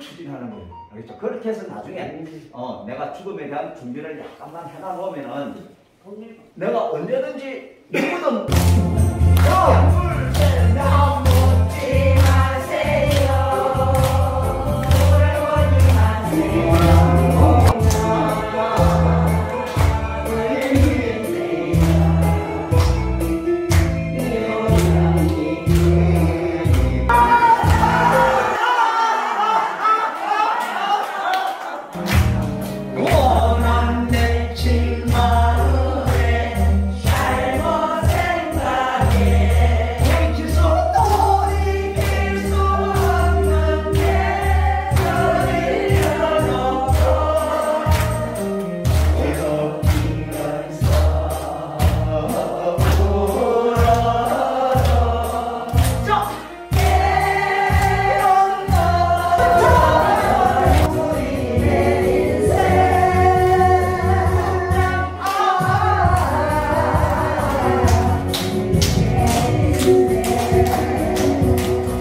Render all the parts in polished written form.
추진하는 거예요. 알겠죠? 그렇게 해서 나중에 내가 죽음에 대한 준비를 약간만 해놔 놓으면은 내가 언제든지 누구든 묻지 마세요. 물어보지 마세요.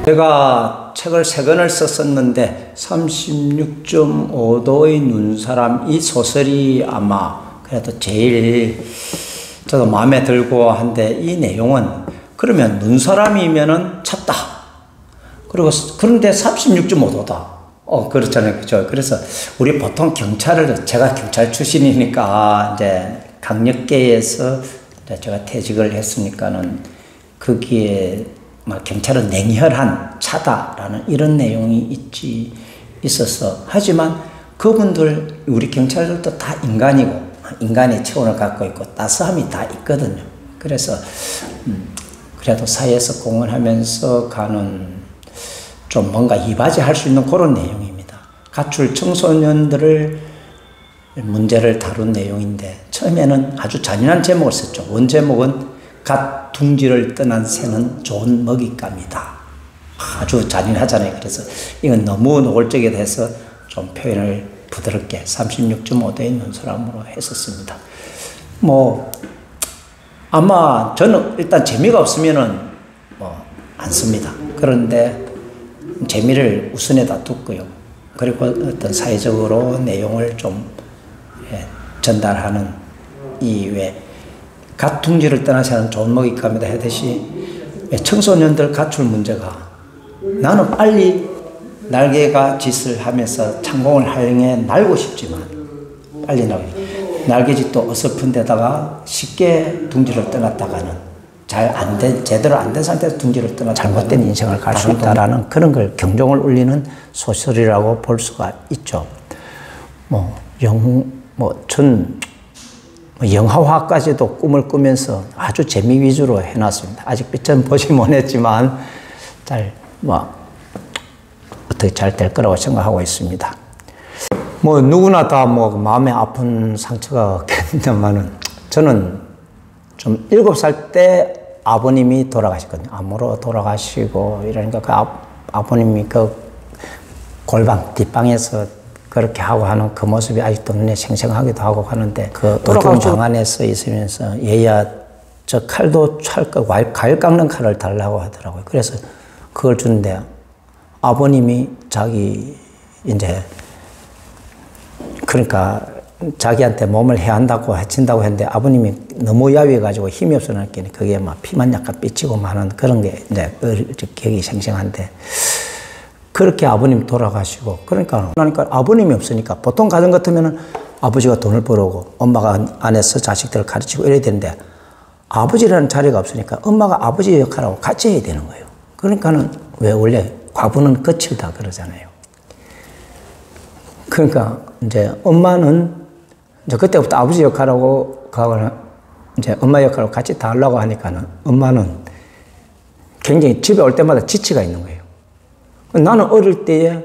제가 책을 3권을 썼었는데 36.5도의 눈사람, 이 소설이 아마 그래도 제일 저도 마음에 들고 한데, 이 내용은 그러면 눈사람이면은 찼다. 그리고 그런데 36.5도다. 그렇잖아요. 그죠? 그래서 우리 보통 경찰을, 제가 경찰 출신이니까 이제 강력계에서 이제 제가 퇴직을 했으니까는 거기에 막 경찰은 냉혈한 차다라는 이런 내용이 있어서, 하지만 그분들, 우리 경찰들도 다 인간이고 인간의 체온을 갖고 있고 따스함이 다 있거든요. 그래서 그래도 사회에서 공헌하면서 가는 좀 뭔가 이바지할 수 있는 그런 내용입니다. 가출 청소년들을 문제를 다룬 내용인데, 처음에는 아주 잔인한 제목을 썼죠. 원 제목은 갓 둥지를 떠난 새는 좋은 먹잇감이다. 아주 잔인하잖아요. 그래서 이건 너무 노골적에 대해서 좀 표현을 부드럽게 36.5도의 눈사람으로 했었습니다. 아마 저는 일단 재미가 없으면은 안 씁니다. 그런데 재미를 우선에다 두고요. 그리고 어떤 사회적으로 내용을 좀 전달하는 이외에 갓 둥지를 떠난 새는 좋은 먹잇감이다 하듯이, 청소년들 가출 문제가, 나는 빨리 날개가 짓을 하면서 창공을 향해 날고 싶지만 빨리 날개짓도 어설픈 데다가 쉽게 둥지를 떠났다가는 제대로 안 된 상태에서 둥지를 떠나 잘못된 인생을 갈 수 있다라는 그런 걸 경종을 울리는 소설이라고 볼 수가 있죠. 영화화까지도 꿈을 꾸면서 아주 재미 위주로 해놨습니다. 아직 저는 보지 못했지만 어떻게 잘 될 거라고 생각하고 있습니다. 누구나 다 마음에 아픈 상처가 있겠지만은, 저는 좀 7살 때 아버님이 돌아가셨거든요. 암으로 돌아가시고 이러니까 그 아버님이 그 골방 뒷방에서 그렇게 하고 하는 그 모습이 아직도 눈에 생생하기도 하고 하는데, 그 어두운 방 안에 서 있으면서 얘야 저 칼도 과일 깎는 칼을 달라고 하더라고요. 그래서 그걸 주는데, 아버님이 그러니까 자기한테 몸을 해한다고 해친다고 했는데, 아버님이 너무 야위해가지고 힘이 없어졌기에 그게 피만 약간 삐치고 하는 그런 게 이제 기억이 생생한데, 그렇게 아버님 돌아가시고, 그러니까 아버님이 없으니까, 보통 가정 같으면은 아버지가 돈을 벌어오고 엄마가 안에서 자식들을 가르치고 이래야 되는데, 아버지라는 자리가 없으니까 엄마가 아버지 역할하고 같이 해야 되는 거예요. 그러니까는 왜 원래 과부는 거칠다 그러잖아요. 그러니까 이제 엄마는 이제 그때부터 아버지 역할하고 이제 엄마 역할하고 같이 다 하려고 하니까는, 엄마는 굉장히 집에 올 때마다 지치가 있는 거예요. 나는 어릴 때에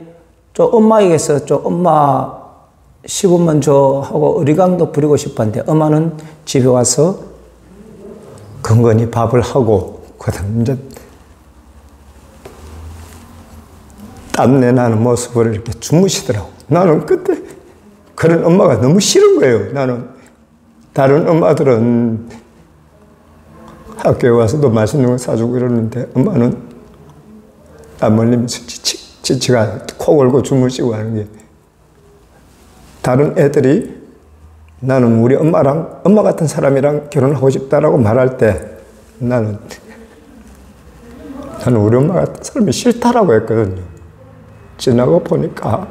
엄마에게서 엄마 시금만 줘 하고 어리광도 부리고 싶었는데, 엄마는 집에 와서 건건히 밥을 하고 그다음 이제 땀내 나는 모습을 이렇게 주무시더라고. 나는 그때 그런 엄마가 너무 싫은 거예요. 나는 다른 엄마들은 학교에 와서도 맛있는 거 사주고 이러는데, 엄마는 땀 흘리면서 지치가 코 골고 주무시고 하는 게, 다른 애들이 나는 우리 엄마 같은 사람이랑 결혼하고 싶다라고 말할 때 나는 우리 엄마 같은 사람이 싫다라고 했거든요. 지나고 보니까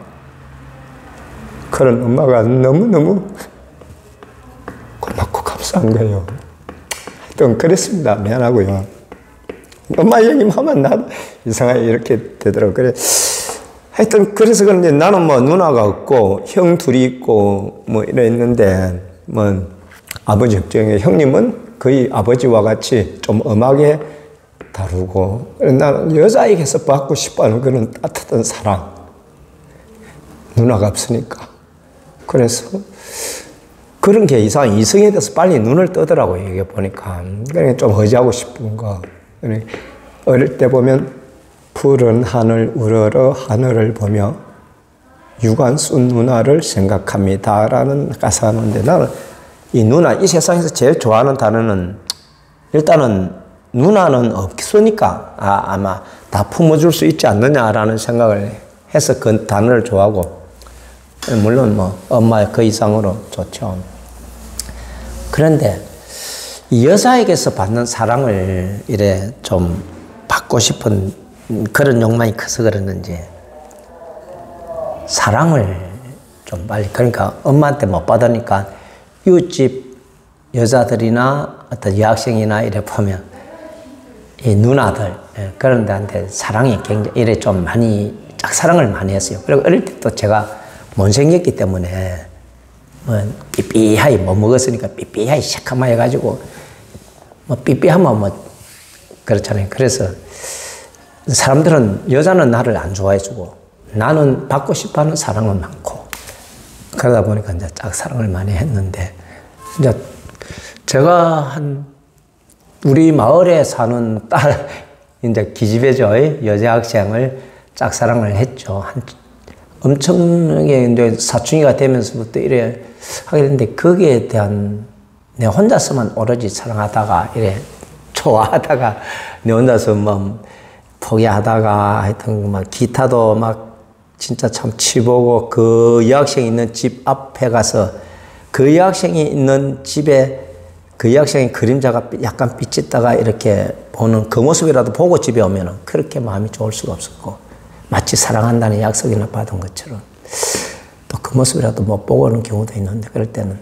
그런 엄마가 너무너무 고맙고 감사한 거예요. 하여튼 그랬습니다. 미안하고요. 엄마 얘기만 하면 나도 이상하게 이렇게 되더라고요. 그래. 하여튼 그래서 그런데 나는 뭐 누나가 없고 형 둘이 있고 뭐 이래 있는데, 뭐 아버지 걱정에 형님은 거의 아버지와 같이 좀 엄하게 다루고, 나는 여자에게서 받고 싶어하는 그런 따뜻한 사랑, 누나가 없으니까. 그래서 그런 게 이성에 대해서 빨리 눈을 뜨더라고요. 이게 보니까. 그러니까 좀 의지하고 싶은 거. 어릴 때 보면 푸른 하늘 우러러 하늘을 보며 유관순 누나를 생각합니다 라는 가사가 있는데, 나는 이 누나, 이 세상에서 제일 좋아하는 단어는, 일단은 누나는 없으니까 아마 다 품어줄 수 있지 않느냐라는 생각을 해서 그 단어를 좋아하고, 물론 뭐 엄마 그 이상으로 좋죠. 그런데 이 여자에게서 받는 사랑을 이래 좀 받고 싶은 그런 욕망이 커서 그랬는지 사랑을 좀 빨리, 그러니까 엄마한테 못 받으니까 이웃집 여자들이나 어떤 여학생이나 이래 보면 이 누나들 그런 데한테 사랑이 굉장히 이래 좀 많이 짝사랑을 많이 했어요. 그리고 어릴 때도 제가 못생겼기 때문에 뭐 삐삐하이 못 먹었으니까 삐삐하이 새카마 해가지고 뭐 삐삐하면 뭐 그렇잖아요. 그래서 사람들은, 여자는 나를 안 좋아해주고 나는 받고 싶어하는 사랑은 많고, 그러다 보니까 이제 짝사랑을 많이 했는데, 이제 제가 우리 마을에 사는 딸, 이제 기집애죠. 여자 학생을 짝사랑을 했죠. 엄청나게 이제 사춘기가 되면서부터 이래 하게 됐는데, 거기에 대한 내 혼자서만 오로지 사랑하다가 이래 좋아하다가 내 혼자서 뭐 포기하다가 하여튼 막 기타도 막 진짜 참 치보고 그 여학생이 있는 집 앞에 가서 그 여학생이 있는 집에 그 여학생의 그림자가 약간 삐찢다가 이렇게 보는 그 모습이라도 보고 집에 오면은 그렇게 마음이 좋을 수가 없었고, 마치 사랑한다는 약속이나 받은 것처럼 또 그 모습이라도 못 보고 오는 경우도 있는데, 그럴 때는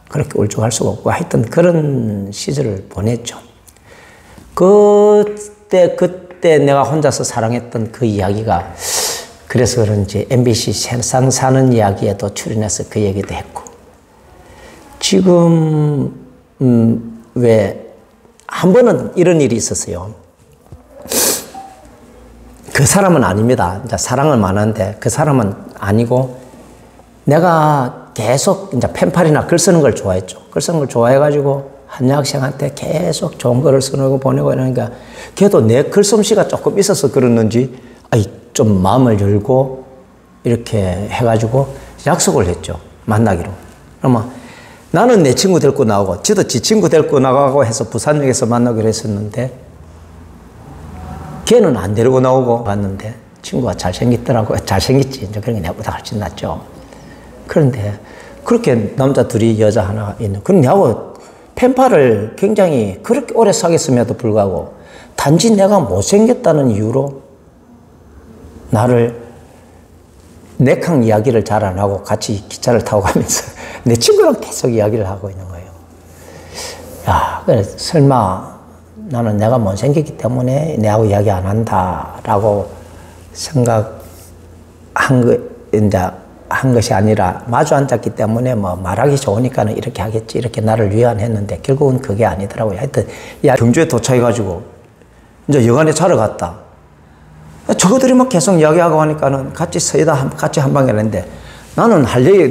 그렇게 울적할 수가 없고, 하여튼 그런 시절을 보냈죠. 그때 내가 혼자서 사랑했던 그 이야기가, 그래서 그런지 MBC 세상 사는 이야기에도 출연해서 그 얘기도 했고, 지금 왜 한 번은 이런 일이 있었어요. 그 사람은 아닙니다. 이제 사랑을 많은데 그 사람은 아니고, 내가 계속 이제 펜팔이나 글 쓰는 걸 좋아했죠. 글 쓰는 걸 좋아해가지고 한 여학생한테 계속 좋은 글을 쓰고 보내고 이러니까, 걔도 내 글솜씨가 조금 있어서 그랬는지 좀 마음을 열고 이렇게 해가지고 약속을 했죠. 만나기로. 그러면 나는 내 친구 데리고 나오고, 지도 지 친구 데리고 나가고 해서 부산역에서 만나기로 했었는데, 걔는 안 데리고 나오고 봤는데 친구가 잘생겼더라고요. 잘생겼지. 이제 그런 게 내보다 훨씬 낫죠. 그런데 그렇게 남자 둘이 여자 하나 있는, 그럼 내하고 펜팔을 굉장히 그렇게 오래 사귀었음에도 불구하고 단지 내가 못생겼다는 이유로 나를 내캉 이야기를 잘 안 하고 같이 기차를 타고 가면서 내 친구랑 계속 이야기를 하고 있는 거예요. 야, 그래, 설마 나는 내가 못생겼기 때문에 내하고 이야기 안 한다라고 생각한 것이 아니라, 마주 앉았기 때문에 뭐 말하기 좋으니까는 이렇게 하겠지, 이렇게 나를 위안했는데 결국은 그게 아니더라고요. 하여튼 경주에 도착해가지고 이제 여관에 자러 갔다. 저거들이 막 계속 이야기하고 하니까는 같이 서이다 같이 한 방에 했는데, 나는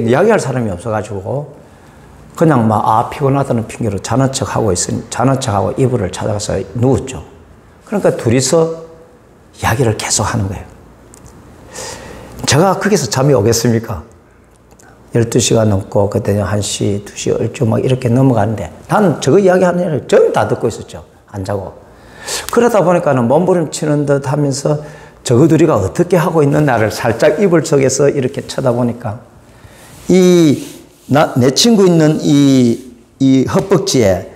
이야기할 사람이 없어가지고 그냥 막 피곤하다는 핑계로 자는 척하고 이불을 찾아가서 누웠죠. 그러니까 둘이서 이야기를 계속 하는 거예요. 제가 거기서 잠이 오겠습니까? 12시가 넘고 그때 1시, 2시 얼추 막 이렇게 넘어가는데, 나는 저거 이야기하는 일을 전부 다 듣고 있었죠. 안 자고. 그러다 보니까는 몸부림치는 듯 하면서 저거들이가 어떻게 하고 있는 나를 살짝 이불 속에서 이렇게 쳐다보니까 내 친구 있는 이 헛벅지에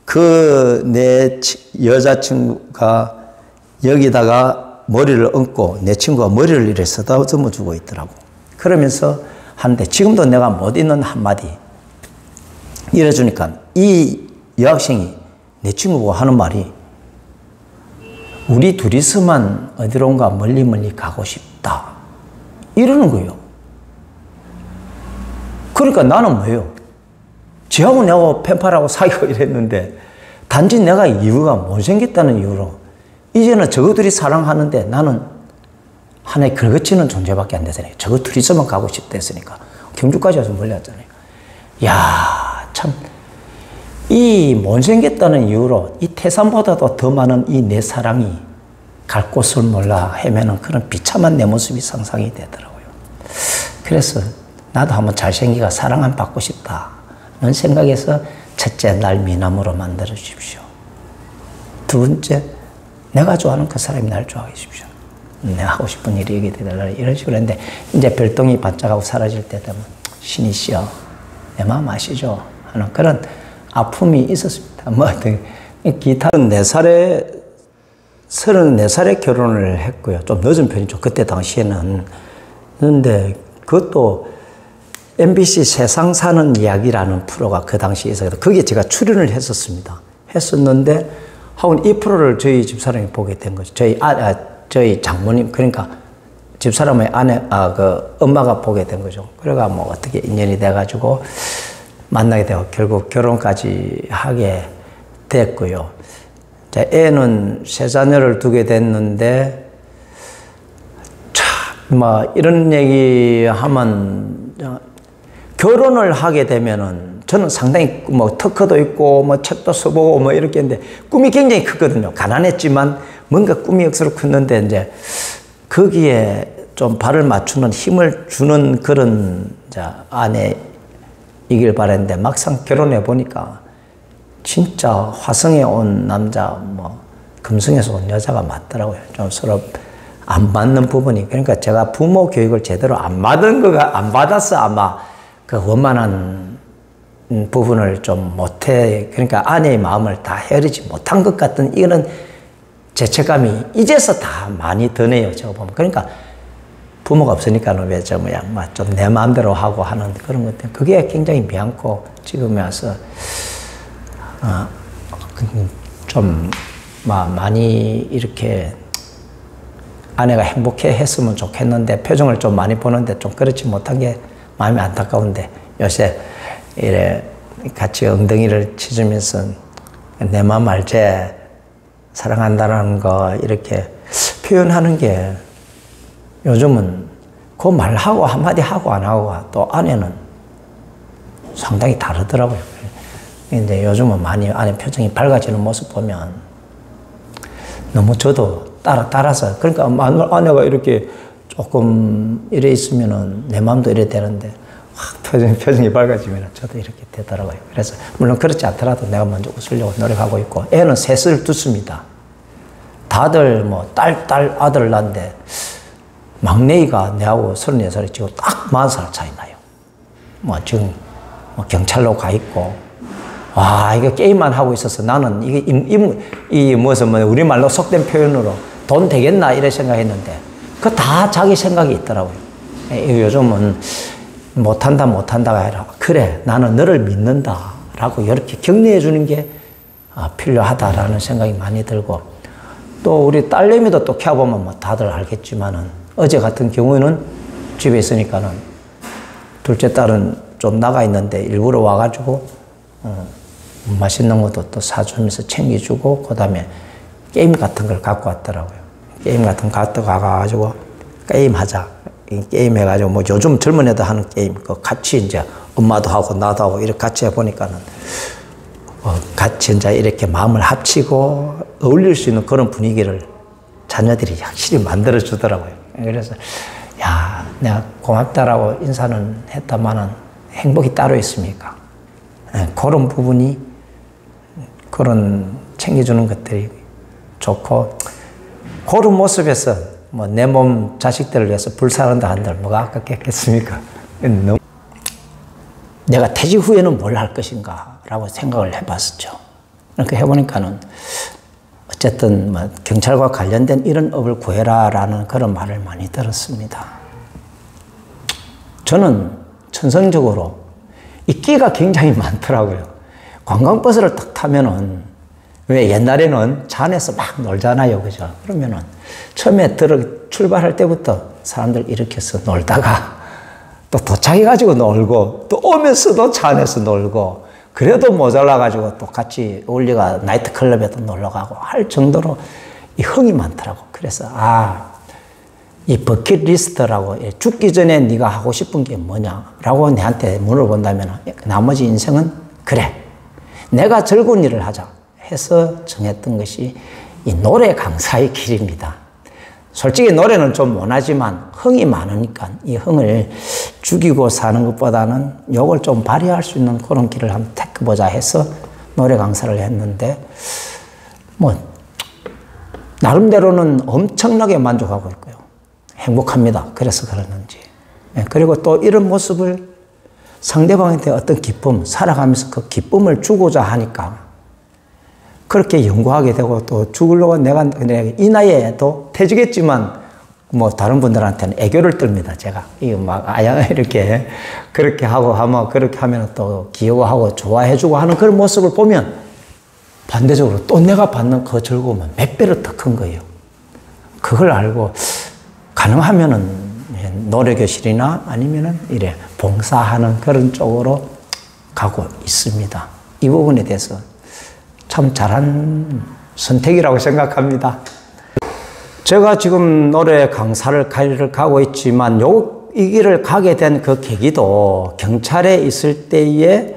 그 내 여자친구가 여기다가 머리를 얹고 내 친구가 머리를 이렇게 쓰다듬어 주고 있더라고. 그러면서 하는데 지금도 내가 못 잊는 한마디 이래주니까 이 여학생이 내 친구가 하는 말이 우리 둘이서만 어디론가 멀리 가고 싶다 이러는 거예요. 그러니까 나는 뭐예요? 지하고 내하고 펜팔하고 사귀고 이랬는데 단지 내가 이유가 못생겼다는 이유로 이제는 저것들이 사랑하는데 나는 하나의 긁어치는 존재밖에 안 되잖아요. 저거 둘이서만 가고 싶다 했으니까 경주까지 와서 멀리 왔잖아요. 야, 참 이 못생겼다는 이유로 이 태산보다도 더 많은 이 내 사랑이 갈 곳을 몰라 헤매는 그런 비참한 내 모습이 상상이 되더라고요. 그래서 나도 한번 잘생기가 사랑 안 받고 싶다는 생각에서 첫째 날 미남으로 만들어 주십시오. 두 번째 내가 좋아하는 그 사람이 날 좋아해 주십시오. 내가 하고 싶은 일이 이게 되달라 이런 식으로 했는데 이제 별똥이 반짝하고 사라질 때 되면 신이시여 내 마음 아시죠? 하는 그런 아픔이 있었습니다. 뭐 기타 34살에 결혼을 했고요. 좀 늦은 편이죠. 그때 당시에는. 그런데 그것도 MBC 세상 사는 이야기라는 프로가 그 당시에 있어서 거기에 제가 출연을 했었습니다. 했었는데 하고 이 프로를 저희 집사람이 보게 된 거죠. 저희 장모님 그러니까 집사람의 그 엄마가 보게 된 거죠. 그래가 뭐 어떻게 인연이 돼가지고 만나게 되고 결국 결혼까지 하게 됐고요. 애는 세 자녀를 두게 됐는데 참 뭐 이런 얘기하면 결혼을 하게 되면은 저는 상당히 뭐 특허도 있고 뭐 책도 써보고 뭐 이렇게 했는데 꿈이 굉장히 크거든요. 가난했지만 뭔가 꿈이 억수로 컸는데 이제 거기에 좀 발을 맞추는 힘을 주는 그런 아내이길 바랬는데 막상 결혼해 보니까 진짜 화성에 온 남자 뭐 금성에서 온 여자가 맞더라고요. 좀 서로 안 맞는 부분이 그러니까 제가 부모 교육을 제대로 안 받아서 아마 그 원만한 부분을 좀 못해 그러니까 아내의 마음을 다 헤아리지 못한 것 같은 이거는 죄책감이 이제서 다 많이 드네요. 제가 보면 그러니까 부모가 없으니까는 왜 좀 내 마음대로 하고 하는 그런 것들 그게 굉장히 미안고 지금에 와서 좀 많이 이렇게 아내가 행복해 했으면 좋겠는데 표정을 좀 많이 보는데 좀 그렇지 못한 게 마음이 안타까운데 요새 이래 같이 엉덩이를 치주면서 내 마음 알지 사랑한다는 거 이렇게 표현하는 게 요즘은 그 말하고 한마디 하고 안 하고 또 아내는 상당히 다르더라고요. 근데 요즘은 많이 아내 표정이 밝아지는 모습 보면 너무 저도 따라서 그러니까 아내가 이렇게 조금 이래 있으면은 내 마음도 이래 되는데 확 표정이 밝아지면 저도 이렇게 되더라고요. 그래서 물론 그렇지 않더라도 내가 먼저 웃으려고 노력하고 있고 애는 셋을 두습니다. 다들 뭐 딸 아들 난데 막내이가 내하고 34살이 지금 딱 40살 차이 나요. 뭐 지금 뭐 경찰로 가 있고 와 이거 게임만 하고 있어서 나는 이게 무슨 우리말로 속된 표현으로 돈 되겠나 이래 생각했는데 그 다 자기 생각이 있더라고요. 요즘은 못한다가 아니라 그래 나는 너를 믿는다 라고 이렇게 격려해 주는 게 필요하다라는 생각이 많이 들고 또 우리 딸내미도 또 키워보면 뭐 다들 알겠지만은 어제 같은 경우에는 집에 있으니까는 둘째 딸은 좀 나가 있는데 일부러 와가지고 맛있는 것도 또 사주면서 챙겨주고 그 다음에 게임 같은 걸 갖고 왔더라고요. 게임 같은 거 갖고 가가지고 게임하자. 게임 해가지고 뭐 요즘 젊은 애들 하는 게임 그 같이 이제 엄마도 하고 나도 하고 이렇게 같이 해보니까는 같이 이제 이렇게 마음을 합치고 어울릴 수 있는 그런 분위기를 자녀들이 확실히 만들어 주더라고요. 그래서 야 내가 고맙다라고 인사는 했다마는 행복이 따로 있습니까? 그런 부분이 그런 챙겨주는 것들이 좋고 그런 모습에서 뭐 내 몸 자식들을 위해서 불사른다 한들 뭐가 아깝겠습니까? 내가 퇴직 후에는 뭘 할 것인가 라고 생각을 해봤었죠. 그렇게 해보니까는 어쨌든 뭐 경찰과 관련된 이런 업을 구해라 라는 그런 말을 많이 들었습니다. 저는 천성적으로 이 끼가 굉장히 많더라고요. 관광버스를 딱 타면은 왜 옛날에는 차 안에서 막 놀잖아요. 그죠? 그러면은 처음에 출발할 때부터 사람들 일으켜서 놀다가 또 도착해가지고 놀고 또 오면서도 차 안에서 놀고 그래도 모자라가지고 또 같이 우리가 나이트클럽에도 놀러가고 할 정도로 이 흥이 많더라고. 그래서 이 버킷리스트라고 죽기 전에 네가 하고 싶은 게 뭐냐라고 내한테 물어본다면 나머지 인생은 그래 내가 즐거운 일을 하자 해서 정했던 것이 이 노래 강사의 길입니다. 솔직히 노래는 좀 원하지만 흥이 많으니까 이 흥을 죽이고 사는 것보다는 요걸 좀 발휘할 수 있는 그런 길을 한번 택해보자 해서 노래 강사를 했는데 뭐 나름대로는 엄청나게 만족하고 있고요. 행복합니다. 그래서 그러는지. 그리고 또 이런 모습을 상대방한테 어떤 기쁨, 살아가면서 그 기쁨을 주고자 하니까 그렇게 연구하게 되고 또 죽으려고 내가 이 나이에도 퇴직했지만 뭐 다른 분들한테는 애교를 떱니다. 제가 이거 막 이렇게 그렇게 하고 하면 그렇게 하면 또 귀여워하고 좋아해주고 하는 그런 모습을 보면 반대적으로 또 내가 받는 그 즐거움은 몇 배로 더 큰 거예요. 그걸 알고 가능하면은 노래교실이나 아니면은 이래 봉사하는 그런 쪽으로 가고 있습니다. 이 부분에 대해서 참 잘한 선택이라고 생각합니다. 제가 지금 노래 강사를 가고 있지만 이 길을 가게 된 그 계기도 경찰에 있을 때에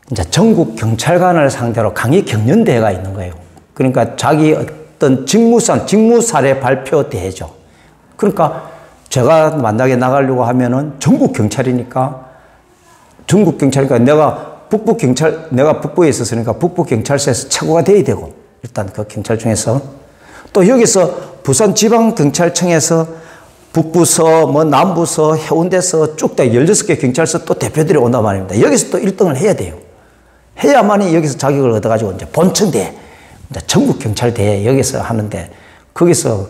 이제 전국 경찰관을 상대로 강의 경연대회가 있는 거예요. 그러니까 자기 어떤 직무사례 발표 대회죠. 그러니까 제가 만나게 나가려고 하면은 전국 경찰이니까 내가 북부에 있었으니까 북부경찰서에서 최고가 돼야 되고, 일단 그 경찰 중에서 또 여기서 부산지방경찰청에서 북부서, 뭐 남부서, 해운대서 쭉 다 16개 경찰서 또 대표들이 온단 말입니다. 여기서 또 1등을 해야 돼요. 해야만이 여기서 자격을 얻어가지고 이제 본청대회, 이제 전국경찰대회 여기서 하는데, 거기서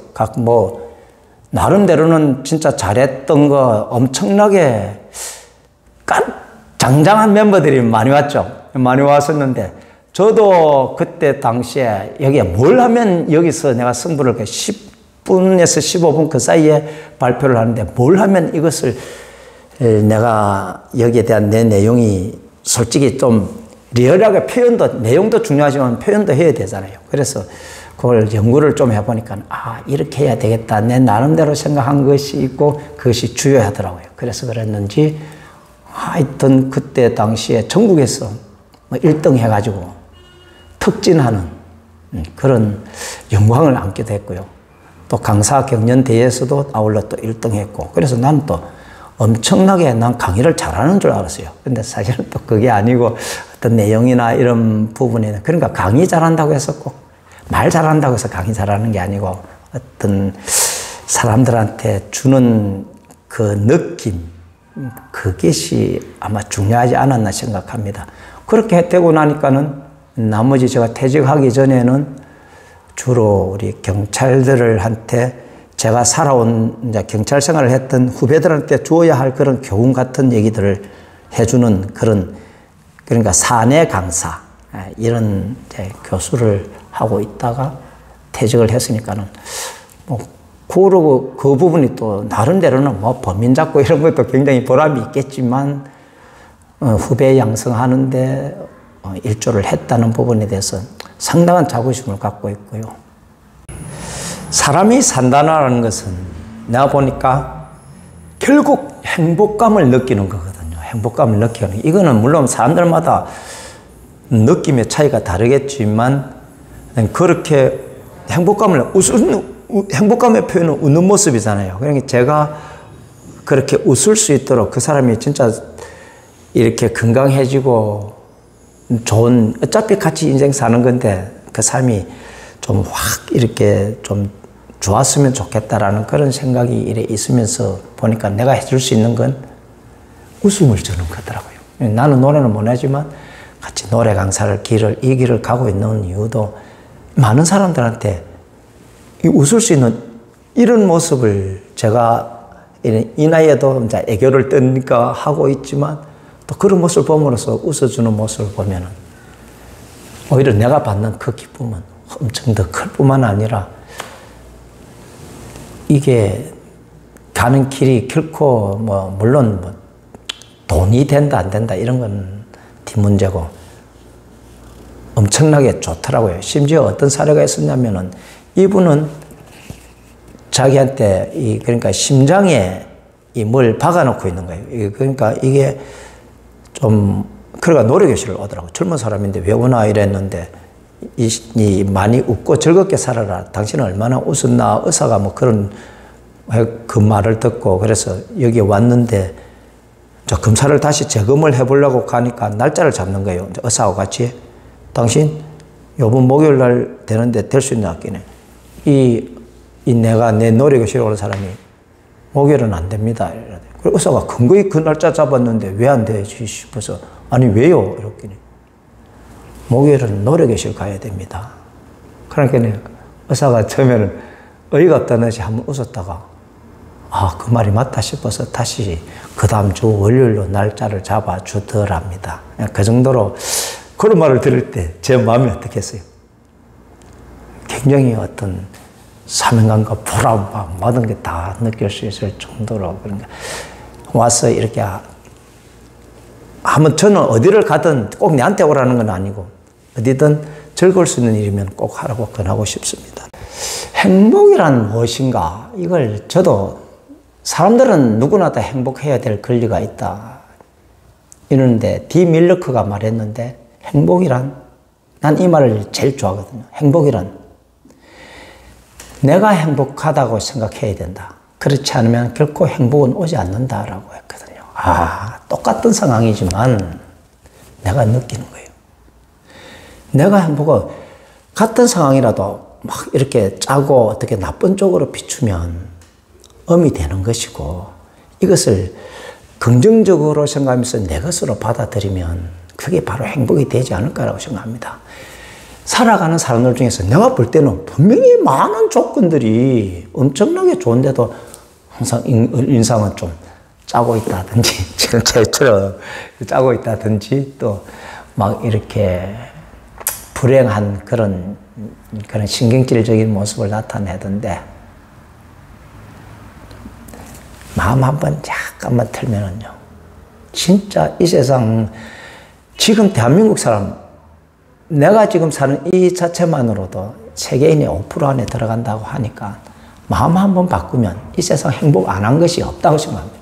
나름대로는 진짜 잘했던 거 엄청나게 장장한 member들이 많이 왔죠. 많이 왔었는데, 저도 그때 당시에 여기에 뭘 하면 여기서 내가 승부를 10분에서 15분 그 사이에 발표를 하는데 뭘 하면 이것을 내가 여기에 대한 내 내용이 솔직히 좀 리얼하게 내용도 중요하지만 표현도 해야 되잖아요. 그래서 그걸 연구를 좀 해보니까 이렇게 해야 되겠다. 내 나름대로 생각한 것이 있고 그것이 주요하더라고요. 그래서 그랬는지 하여튼 그때 당시에 전국에서 1등 해가지고 특진하는 그런 영광을 안게 됐고요. 또 강사 경연대회에서도 아울러 또 1등 했고, 그래서 나는 또 엄청나게 난 강의를 잘하는 줄 알았어요. 근데 사실은 또 그게 아니고 어떤 내용이나 이런 부분에는, 그러니까 강의 잘한다고 해서 꼭 말 잘한다고 해서 강의 잘하는 게 아니고 어떤 사람들한테 주는 그 느낌, 그것이 아마 중요하지 않았나 생각합니다. 그렇게 되고 나니까는 나머지 제가 퇴직하기 전에는 주로 우리 경찰들한테 제가 살아온 이제 경찰 생활을 했던 후배들한테 주어야 할 그런 교훈 같은 얘기들을 해주는 그러니까 사내 강사 이런 이제 교수를 하고 있다가 퇴직을 했으니까는 그 부분이 또 나름대로는 범인 잡고 이런 것도 굉장히 보람이 있겠지만 후배 양성하는데 일조를 했다는 부분에 대해서 상당한 자부심을 갖고 있고요. 사람이 산다는 것은 내가 보니까 결국 행복감을 느끼는 거거든요. 행복감을 느끼는. 이거는 물론 사람들마다 느낌의 차이가 다르겠지만 그렇게 행복감의 표현은 웃는 모습이잖아요. 그러니까 제가 그렇게 웃을 수 있도록 그 사람이 진짜 이렇게 건강해지고 좋은, 어차피 같이 인생 사는 건데 그 사람이 좀 확 이렇게 좀 좋았으면 좋겠다라는 그런 생각이 이래 있으면서 보니까 내가 해줄 수 있는 건 웃음을 주는 거더라고요. 나는 노래는 못하지만 같이 노래 강사를 이 길을 가고 있는 이유도 많은 사람들한테 웃을 수 있는 이런 모습을 제가 이 나이에도 이제 애교를 떠니까 하고 있지만 또 그런 모습을 보면서 웃어주는 모습을 보면은 오히려 내가 받는 그 기쁨은 엄청 더 클 뿐만 아니라 이게 가는 길이 결코 물론 돈이 된다 안 된다 이런 건 뒷문제고 엄청나게 좋더라고요. 심지어 어떤 사례가 있었냐면은 이분은 자기한테 그러니까 심장에 뭘 박아놓고 있는 거예요. 그러니까 이게 좀 그러니까 노래교실을 오더라고. 젊은 사람인데 왜 오나 이랬는데 많이 웃고 즐겁게 살아라. 당신은 얼마나 웃었나. 의사가 그런 그 말을 듣고 그래서 여기 왔는데 저 검사를 다시 재검을 해보려고 가니까 날짜를 잡는 거예요. 의사하고 같이 당신 요번 목요일 날 되는데 될 수 있냐 했더니 내가 내 노래교실에 오는 사람이 목요일은 안 됩니다. 그래서 의사가 근거히 그 날짜 잡았는데 왜 안 되지 싶어서 아니 왜요? 이렇게 목요일은 노래교실 가야 됩니다. 그러니까 의사가 처음에는 어이가 없다는지 한번 웃었다가 그 말이 맞다 싶어서 다시 그 다음 주 월요일로 날짜를 잡아주더랍니다. 그 정도로 그런 말을 들을 때 제 마음이 어떻겠어요? 굉장히 어떤 사명감과 보람, 모든 게 다 느낄 수 있을 정도로 그러니까 와서 이렇게 하면 저는 어디를 가든 꼭 내한테 오라는 건 아니고 어디든 즐거울 수 있는 일이면 꼭 하라고 권하고 싶습니다. 행복이란 무엇인가? 이걸 저도 사람들은 누구나 다 행복해야 될 권리가 있다 이러는데 디 밀러크가 말했는데 행복이란 난 이 말을 제일 좋아하거든요. 행복이란 내가 행복하다고 생각해야 된다. 그렇지 않으면 결코 행복은 오지 않는다라고 했거든요. 똑같은 상황이지만 내가 느끼는 거예요. 내가 행복은 같은 상황이라도 막 이렇게 짜고 어떻게 나쁜 쪽으로 비추면 음이 되는 것이고 이것을 긍정적으로 생각하면서 내 것으로 받아들이면 그게 바로 행복이 되지 않을까라고 생각합니다. 살아가는 사람들 중에서 내가 볼 때는 분명히 많은 조건들이 엄청나게 좋은데도 항상 인상은 좀 짜고 있다든지 지금 저처럼 짜고 있다든지 또 막 이렇게 불행한 그런 신경질적인 모습을 나타내던데 마음 한번 잠깐만 틀면은요 진짜 이 세상 지금 대한민국 사람 내가 지금 사는 이 자체만으로도 세계인의 5% 안에 들어간다고 하니까 마음 한번 바꾸면 이 세상 행복 안 한 것이 없다고 생각합니다.